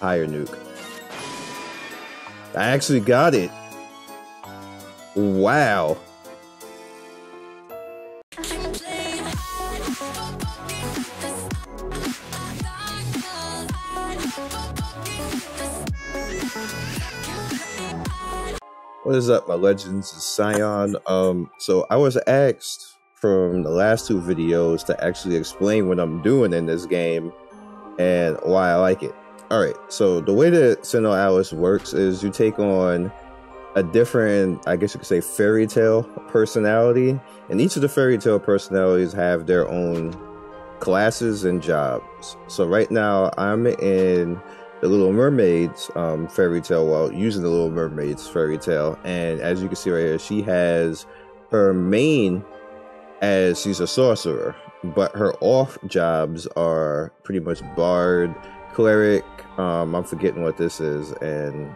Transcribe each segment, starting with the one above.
higher nuke. I actually got it. Wow. What is up, my legends? It's Scion. So I was asked from the last two videos to actually explain what I'm doing in this game and why I like it. Alright, so the way that SinoAlice works is you take on a different, I guess you could say, fairy tale personality, and each of the fairy tale personalities have their own classes and jobs. So right now I'm in the Little Mermaid's fairy tale, well, using the Little Mermaid's fairy tale, and as you can see right here, she has her main as she's a sorcerer, but her off jobs are pretty much bard, cleric, I'm forgetting what this is, and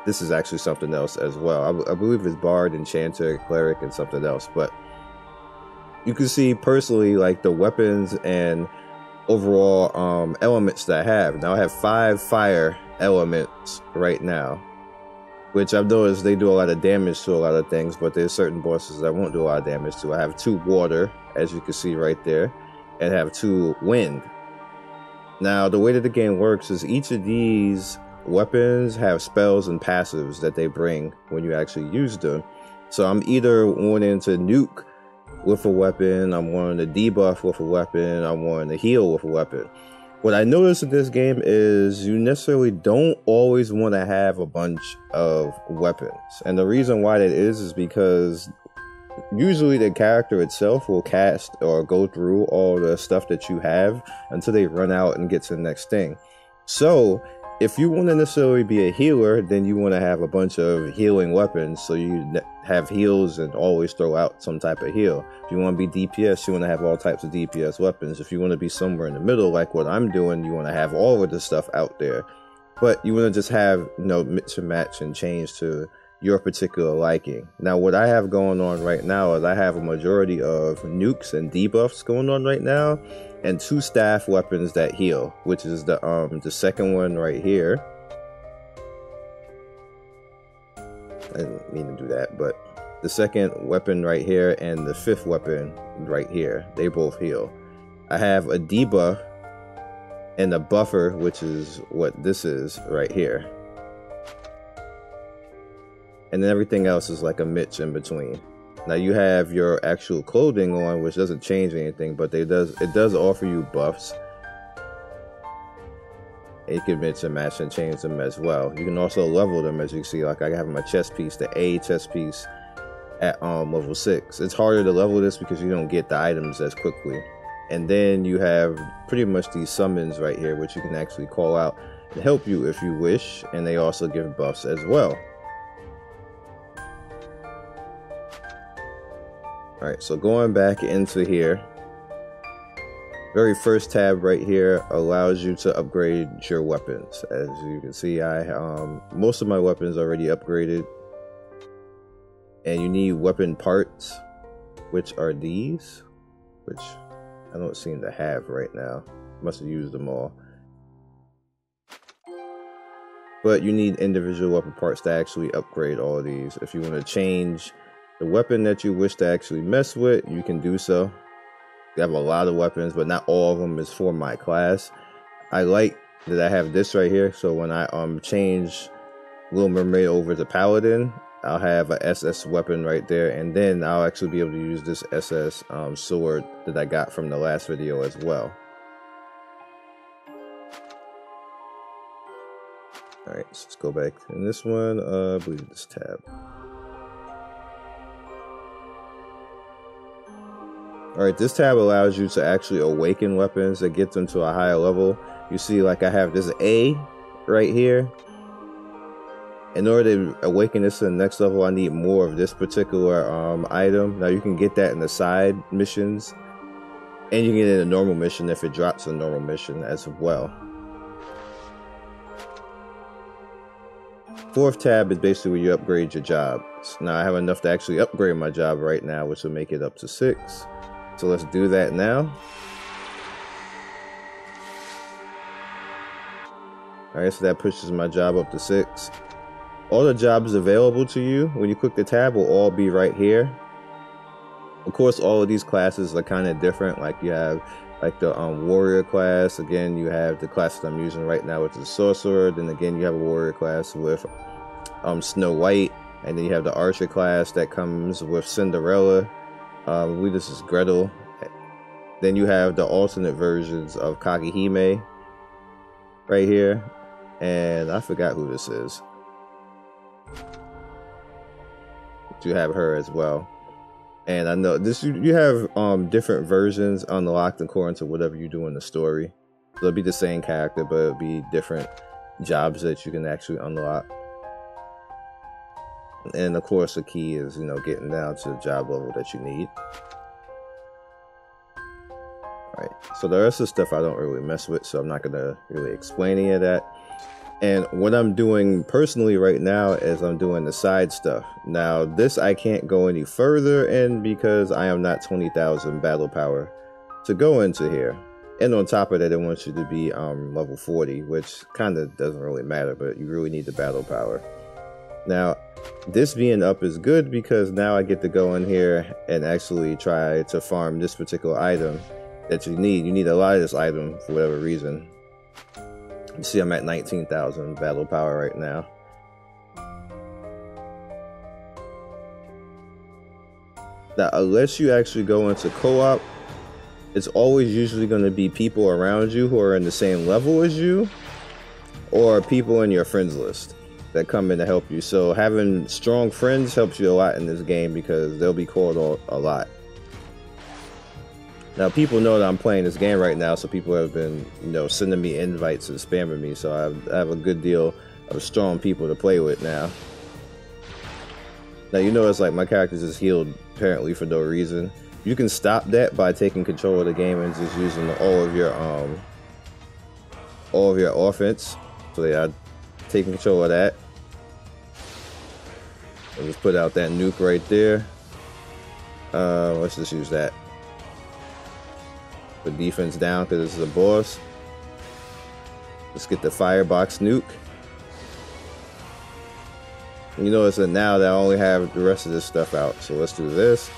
this is actually something else as well. I believe it's bard, enchanter, cleric, and something else, but you can see personally like the weapons and overall elements that I have. Now I have 5 fire elements right now, which I've noticed they do a lot of damage to a lot of things, but there's certain bosses that won't do a lot of damage to. I have 2 water, as you can see right there, and have 2 wind. Now the way that the game works is each of these weapons have spells and passives that they bring when you actually use them. So I'm either wanting to nuke with a weapon, I'm wanting to debuff with a weapon, I'm wanting to heal with a weapon. What I noticed in this game is you necessarily don't always want to have a bunch of weapons. And the reason why that is because usually the character itself will cast or go through all the stuff that you have until they run out and get to the next thing. So if you want to necessarily be a healer, then you want to have a bunch of healing weapons, so you have heals and always throw out some type of heal. If you want to be DPS, you want to have all types of DPS weapons. If you want to be somewhere in the middle, like what I'm doing, you want to have all of the stuff out there. But you want to just have, you know, mix and match and change to your particular liking. Now, what I have going on right now is I have a majority of nukes and debuffs going on right now, and 2 staff weapons that heal, which is the second one right here. I didn't mean to do that, but the second weapon right here and the 5th weapon right here, they both heal. I have a debuff and a buffer, which is what this is right here. And then everything else is like a mix in between. Now you have your actual clothing on, which doesn't change anything, but it does offer you buffs. And you can mix and match and change them as well. You can also level them, as you can see. Like I have my chest piece, the A chest piece at level 6. It's harder to level this because you don't get the items as quickly. And then you have pretty much these summons right here, which you can actually call out to help you if you wish, and they also give buffs as well. Alright, so going back into here, very first tab right here allows you to upgrade your weapons. As you can see, I most of my weapons are already upgraded, and you need weapon parts, which are these, which I don't seem to have right now. Must have used them all. But you need individual weapon parts to actually upgrade all of these. If you want to change the weapon that you wish to actually mess with, you can do so. You have a lot of weapons, but not all of them is for my class. I like that I have this right here, so when I change Little Mermaid over to Paladin, I'll have a SS weapon right there, and then I'll actually be able to use this SS sword that I got from the last video as well. Alright, so let's go back in this one, I believe this tab. Alright, this tab allows you to actually awaken weapons that get them to a higher level. You see, like I have this A right here. In order to awaken this to the next level, I need more of this particular item. Now you can get that in the side missions, and you can get it in a normal mission if it drops a normal mission as well. 4th tab is basically where you upgrade your jobs. Now I have enough to actually upgrade my job right now, which will make it up to 6. So let's do that now. Alright, so that pushes my job up to 6. All the jobs available to you when you click the tab will all be right here. Of course, all of these classes are kind of different. Like you have like the warrior class. Again, you have the class that I'm using right now, which is sorcerer. Then again, you have a warrior class with Snow White, and then you have the archer class that comes with Cinderella. I believe this is Gretel. Then you have the alternate versions of Kagehime right here, and I forgot who this is. But you have her as well. And I know this you have different versions unlocked according to whatever you do in the story. So it'll be the same character, but it'll be different jobs that you can actually unlock. And of course the key is, you know, getting down to the job level that you need. Alright, so the rest of the stuff I don't really mess with, so I'm not gonna really explain any of that. And what I'm doing personally right now is I'm doing the side stuff. Now this I can't go any further in because I am not 20,000 battle power to go into here. And on top of that, it wants you to be level 40, which kind of doesn't really matter, but you really need the battle power. Now, this being up is good because now I get to go in here and actually try to farm this particular item that you need. You need a lot of this item for whatever reason. You see I'm at 19,000 battle power right now. Now, unless you actually go into co-op, it's always usually going to be people around you who are in the same level as you, or people in your friends list that come in to help you. So having strong friends helps you a lot in this game because they'll be called a lot. Now people know that I'm playing this game right now, so people have been, you know, sending me invites and spamming me, so I have a good deal of strong people to play with now. Now you notice like my character's just healed apparently for no reason. You can stop that by taking control of the game and just using all of your offense. So yeah, taking control of that. I'll just put out that nuke right there. Let's just use that. Put defense down because this is a boss. Let's get the firebox nuke. And you notice that now that I only have the rest of this stuff out. So let's do this.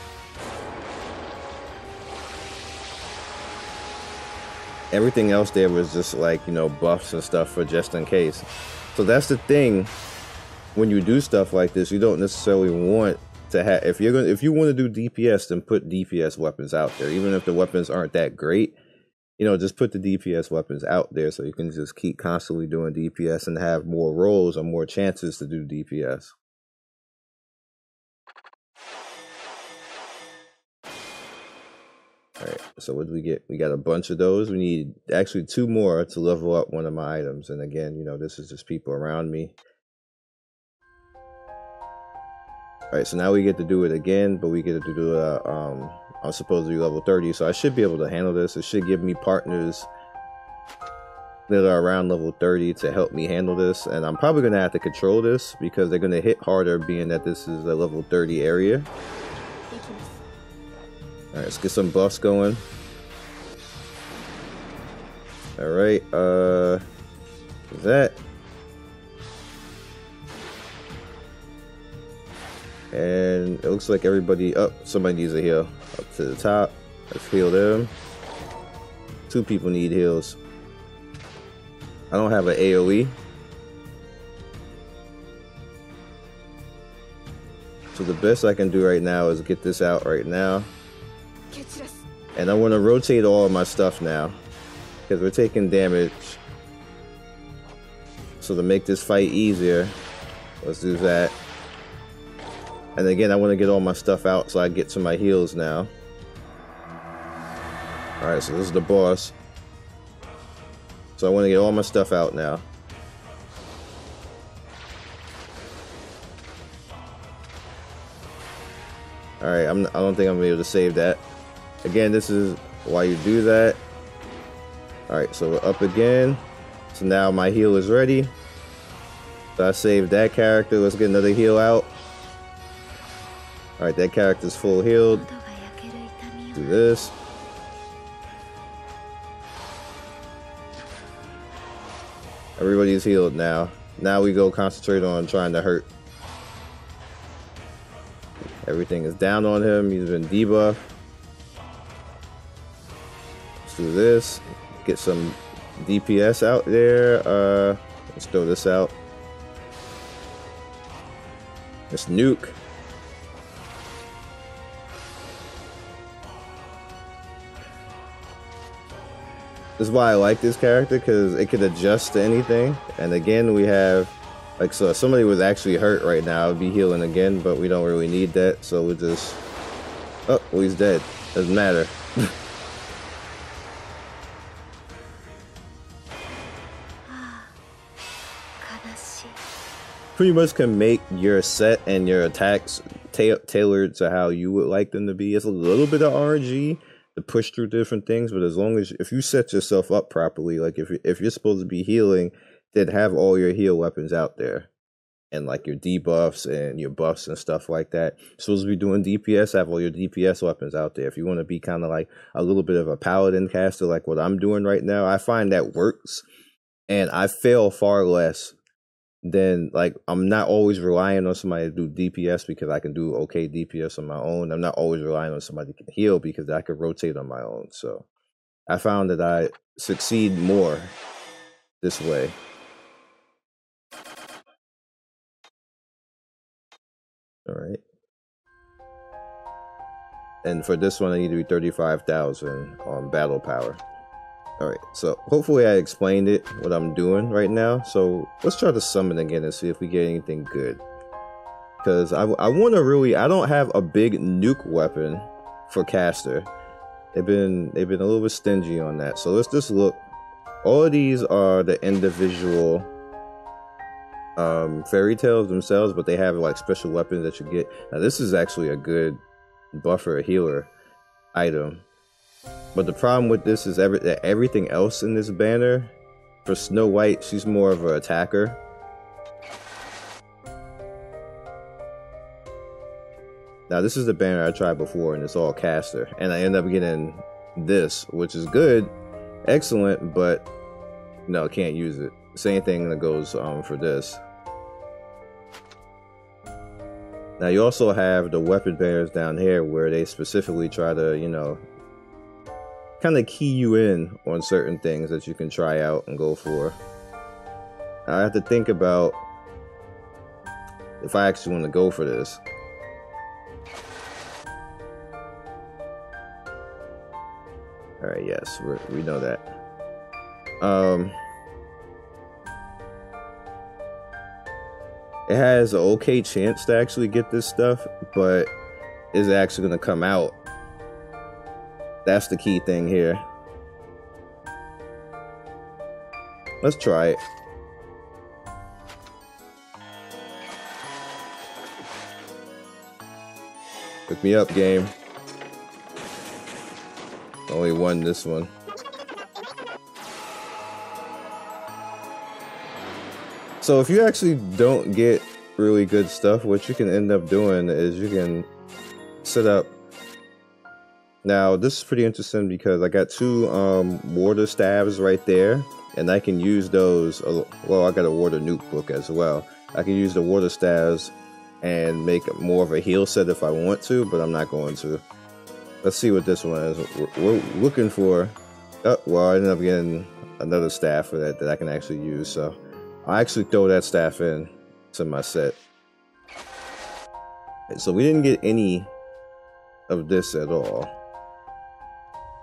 Everything else there was just like, you know, buffs and stuff for just in case. So that's the thing. When you do stuff like this, you don't necessarily want to have, if you want to do DPS, then put DPS weapons out there. Even if the weapons aren't that great, you know, just put the DPS weapons out there so you can just keep constantly doing DPS and have more rolls or more chances to do DPS. Alright, so what do we get? We got a bunch of those. We need actually 2 more to level up one of my items. And again, you know, this is just people around me. Alright, so now we get to do it again, but we get to do it, I'm supposed to be level 30, so I should be able to handle this. It should give me partners that are around level 30 to help me handle this. And I'm probably going to have to control this because they're going to hit harder being that this is a level 30 area. Alright, let's get some buffs going. Alright, that. And it looks like everybody somebody needs a heal. Up to the top. Let's heal them. 2 people need heals. I don't have an AoE. So the best I can do right now is get this out right now. And I want to rotate all of my stuff now, because we're taking damage. So to make this fight easier, let's do that. And again, I want to get all my stuff out so I get to my heals now. Alright, so this is the boss. So I want to get all my stuff out now. Alright, I don't think I'm going to be able to save that. Again, this is why you do that. Alright, so we're up again. So now my heal is ready. So I saved that character. Let's get another heal out. Alright, that character's full healed. Do this. Everybody's healed now. Now we go concentrate on trying to hurt. Everything is down on him. He's been debuffed. Let's do this. Get some DPS out there. Let's throw this out. Let's nuke. This is why I like this character, because it can adjust to anything. And again, we have, like, so if somebody was actually hurt right now, I'd be healing again, but we don't really need that, so we just, oh, well, he's dead. Doesn't matter. Pretty much can make your set and your attacks tailored to how you would like them to be. It's a little bit of RNG to push through different things, but as long as if you set yourself up properly, like if you're supposed to be healing, then have all your heal weapons out there, and like your debuffs and your buffs and stuff like that. You're supposed to be doing DPS, have all your DPS weapons out there. If you want to be kind of like a little bit of a paladin caster, like what I'm doing right now, I find that works, and I fail far less. Then, like, I'm not always relying on somebody to do DPS because I can do okay DPS on my own. I'm not always relying on somebody to heal because I could rotate on my own. So I found that I succeed more this way. All right. And for this one, I need to be 35,000 on battle power. Alright, so hopefully I explained it, what I'm doing right now. So let's try to summon again and see if we get anything good. Because I want to really, I don't have a big nuke weapon for caster. They've been a little bit stingy on that. So let's just look. All of these are the individual fairy tales themselves, but they have like special weapons that you get. Now this is actually a good buffer healer item. But the problem with this is everything else in this banner, for Snow White, she's more of an attacker. Now this is the banner I tried before, and it's all caster. And I end up getting this, which is good, excellent, but no, can't use it. Same thing that goes for this. Now you also have the weapon banners down here where they specifically try to, you know, kind of key you in on certain things that you can try out and go for. I have to think about if I actually want to go for this. Alright, yes, we know that. It has an okay chance to actually get this stuff, but is it actually going to come out? That's the key thing here. Let's try it. Pick me up, game. Only won this one. So if you actually don't get really good stuff, what you can end up doing is you can set up. Now this is pretty interesting because I got two water staves right there, and I can use those. Well, I got a water nuke book as well. I can use the water staves and make more of a heal set if I want to, but I'm not going to. Let's see what this one is. We're looking for. Oh, well, I ended up getting another staff for that I can actually use. So I'll actually throw that staff in to my set. And so we didn't get any of this at all.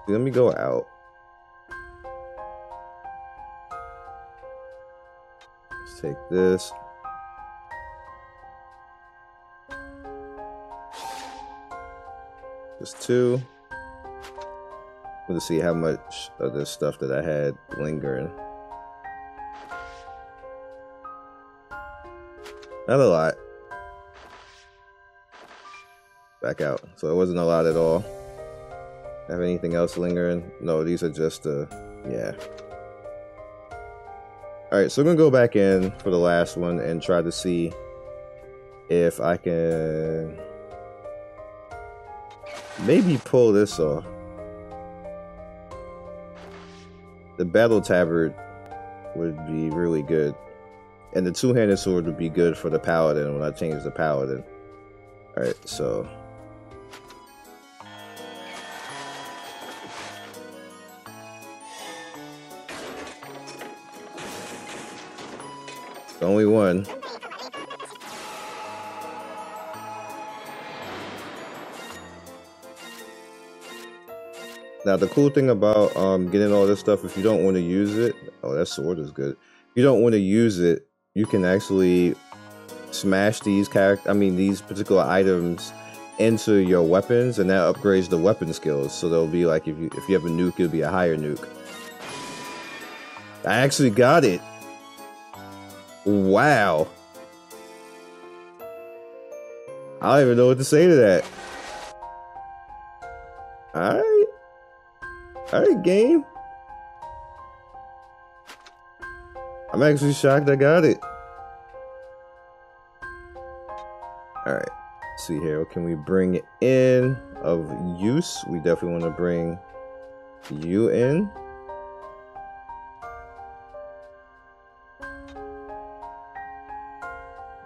Let me go out. Let's take this. Just two. Let's see how much of this stuff that I had lingering. Not a lot. Back out. So it wasn't a lot at all. Have anything else lingering? No, these are just yeah. Alright, so I'm gonna go back in for the last one and try to see if I can maybe pull this off. The battle tabard would be really good. And the two-handed sword would be good for the paladin when I change the paladin. Alright, so... only one. Now the cool thing about getting all this stuff, if you don't want to use it, oh, that sword is good. If you don't want to use it, you can actually smash these these particular items into your weapons, and that upgrades the weapon skills. So they'll be like, if you have a nuke, it'll be a higher nuke. I actually got it. Wow. I don't even know what to say to that. Alright, game. I'm actually shocked I got it. Alright, see here. What can we bring in of use? We definitely want to bring you in.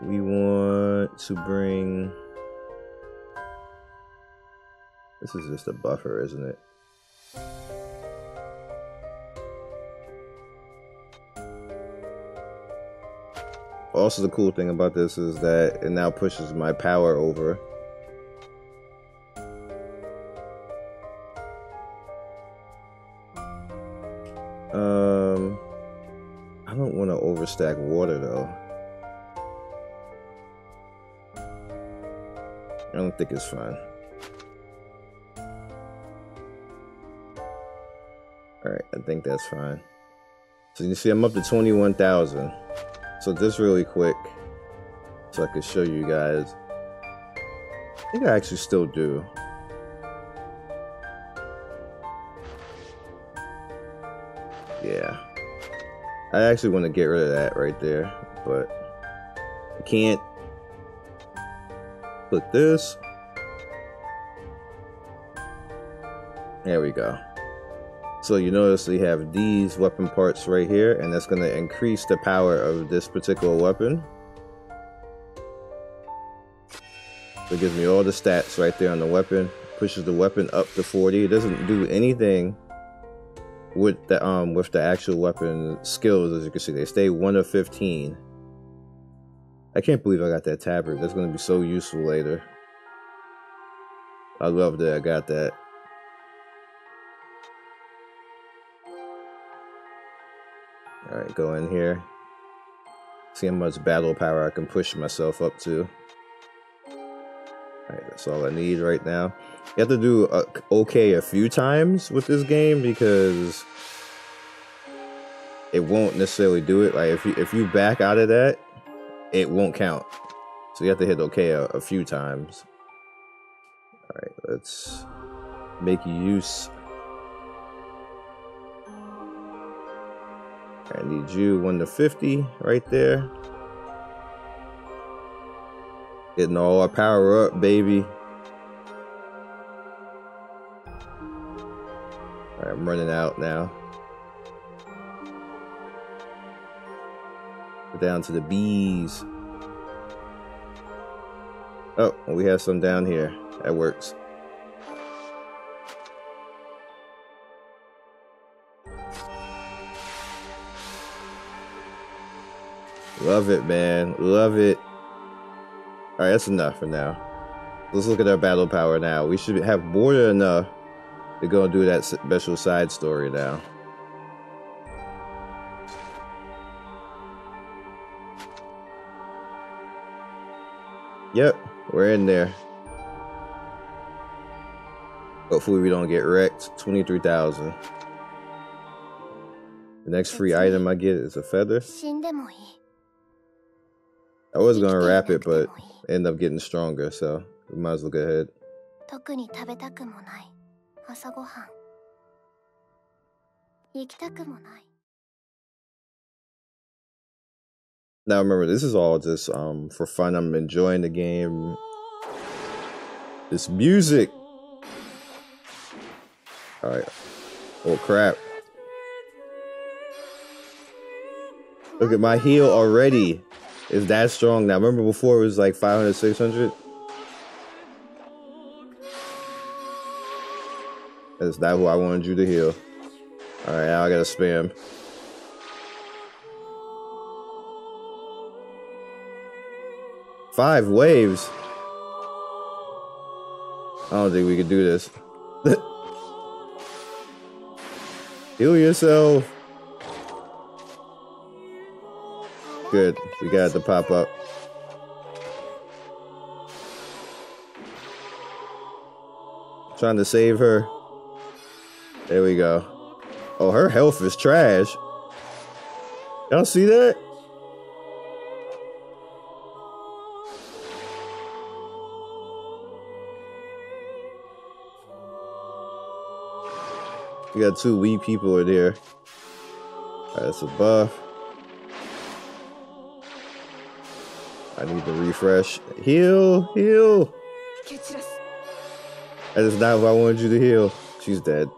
We want to bring... This is just a buffer, isn't it? Also, the cool thing about this is that it now pushes my power over. I don't want to overstack water though. I don't think it's fine. Alright, I think that's fine. So you see I'm up to 21,000. So just really quick, so I can show you guys. I think I actually still do. Yeah. I actually want to get rid of that right there, but I can't. Click this. There we go. So you notice we have these weapon parts right here, and that's going to increase the power of this particular weapon. So it gives me all the stats right there on the weapon. Pushes the weapon up to 40. It doesn't do anything with the actual weapon skills. As you can see, they stay 1 of 15. I can't believe I got that tabard. That's going to be so useful later. I love that I got that. Alright, go in here. See how much battle power I can push myself up to. Alright, that's all I need right now. You have to do okay a few times with this game because it won't necessarily do it. Like if you back out of that, it won't count. So you have to hit okay a few times. Alright, let's make use. I need you 1 to 50 right there. Getting all our power up, baby. Alright, I'm running out now. We're down to the bees. Oh, we have some down here. That works. Love it, man. Love it. Alright, that's enough for now. Let's look at our battle power now. We should have more than enough to go and do that special side story now. Yep, we're in there. Hopefully we don't get wrecked. 23,000. The next free item I get is a feather. I was gonna wrap it, but end up getting stronger, so we might as well go ahead. Now remember, this is all just for fun. I'm enjoying the game. This music. Alright. Oh crap. Look at my heal already. Is that strong now? Remember before it was like 500, 600? That's not who I wanted you to heal. Alright, now I gotta spam. Five waves? I don't think we can do this. Heal yourself. Good, we got it to pop up. Trying to save her. There we go. Oh, her health is trash. Y'all see that? We got two weak people in here. Alright, that's a buff. I need to refresh. Heal, heal. That is not what I wanted you to heal. She's dead.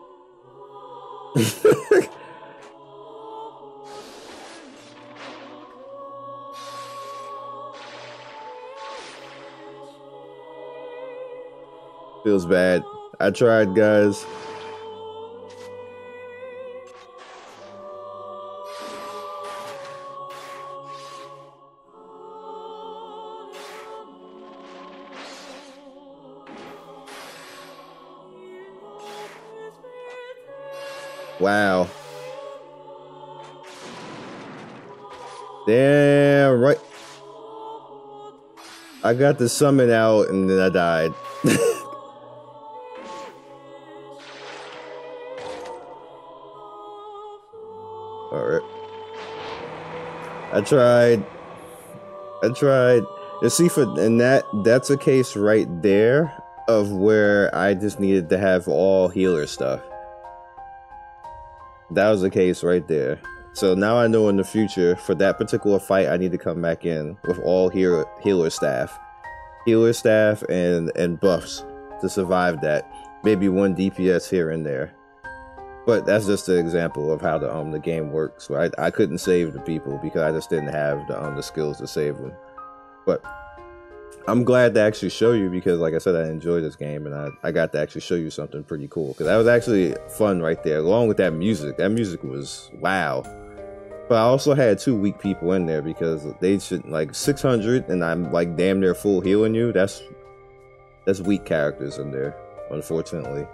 Feels bad. I tried, guys. Wow. Damn right. I got the summon out and then I died. Alright. I tried. You see, that's a case right there of where I just needed to have all healer stuff. That was the case right there. So now I know in the future, for that particular fight, I need to come back in with all healer staff. Healer staff and buffs to survive that. Maybe one DPS here and there. But that's just an example of how the game works. So I couldn't save the people because I just didn't have the skills to save them. But I'm glad to actually show you because, like I said, I enjoyed this game and I got to actually show you something pretty cool. Because that was actually fun right there, along with that music. That music was wow. But I also had two weak people in there because they should like 600 and I'm like damn near full healing you. That's weak characters in there, unfortunately.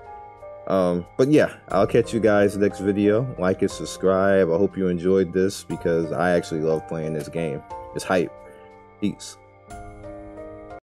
But yeah, I'll catch you guys next video. Like and subscribe. I hope you enjoyed this because I actually love playing this game. It's hype. Peace.